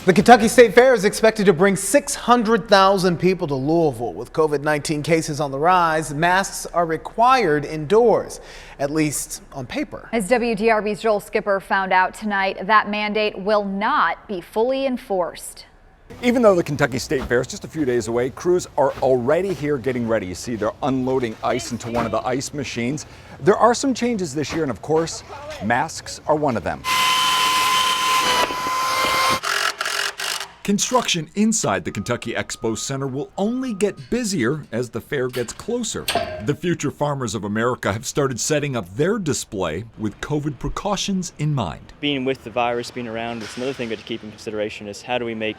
The Kentucky State Fair is expected to bring 600,000 people to Louisville. With COVID-19 cases on the rise, masks are required indoors, at least on paper. As WDRB's Joel Skipper found out tonight, that mandate will not be fully enforced. Even though the Kentucky State Fair is just a few days away, crews are already here getting ready. You see, they're unloading ice into one of the ice machines. There are some changes this year, and of course, masks are one of them. Construction inside the Kentucky Expo Center will only get busier as the fair gets closer. The future farmers of America have started setting up their display with COVID precautions in mind. Being with the virus, being around, it's another thing to keep in consideration is how do we make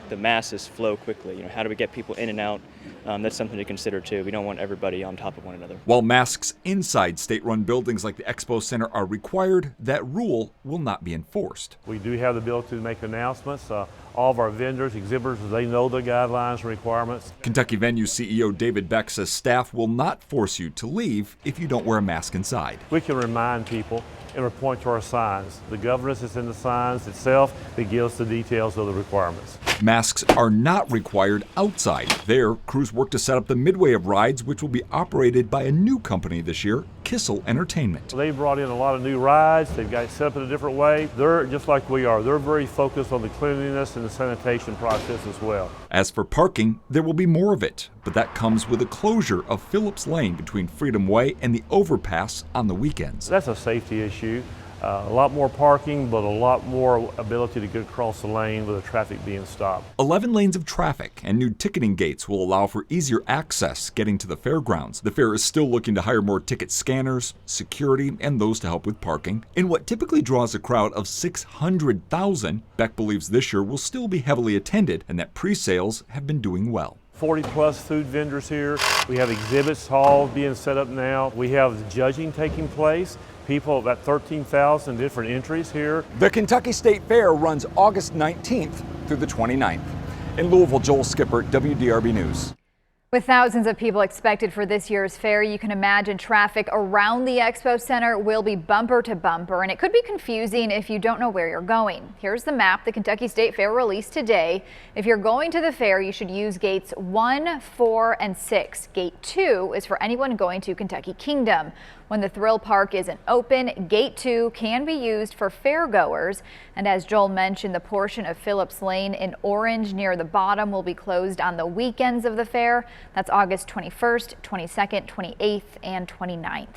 the masses flow quickly? How do we get people in and out? That's something to consider too. We don't want everybody on top of one another. While masks inside state-run buildings like the Expo Center are required, that rule will not be enforced. We do have the ability to make announcements. All of our vendors, exhibitors, they know the guidelines and requirements. Kentucky Venue CEO David Beck says staff will not force you to leave if you don't wear a mask inside. We can remind people and point to our signs. The governance is in the signs itself that gives the details of the requirements. Masks are not required outside. There, crews work to set up the midway of rides, which will be operated by a new company this year, Kissel Entertainment. They brought in a lot of new rides. They've got it set up in a different way. They're just like we are. They're very focused on the cleanliness and the sanitation process as well. As for parking, there will be more of it, but that comes with a closure of Phillips Lane between Freedom Way and the overpass on the weekends. That's a safety issue. A lot more parking, but a lot more ability to get across the lane with the traffic being stopped. 11 lanes of traffic and new ticketing gates will allow for easier access getting to the fairgrounds. The fair is still looking to hire more ticket scanners, security, and those to help with parking. In what typically draws a crowd of 600,000, Beck believes this year will still be heavily attended and that pre-sales have been doing well. 40-plus food vendors here. We have exhibits halls being set up now. We have judging taking place. People, about 13,000 different entries here. The Kentucky State Fair runs August 19th through the 29th. In Louisville, Joel Skipper, WDRB News. With thousands of people expected for this year's fair, you can imagine traffic around the Expo Center will be bumper to bumper, and it could be confusing if you don't know where you're going. Here's the map the Kentucky State Fair released today. If you're going to the fair, you should use gates 1, 4, and 6. Gate 2 is for anyone going to Kentucky Kingdom. When the thrill park isn't open, Gate 2 can be used for fairgoers. And as Joel mentioned, the portion of Phillips Lane in orange near the bottom will be closed on the weekends of the fair. That's August 21st, 22nd, 28th, and 29th.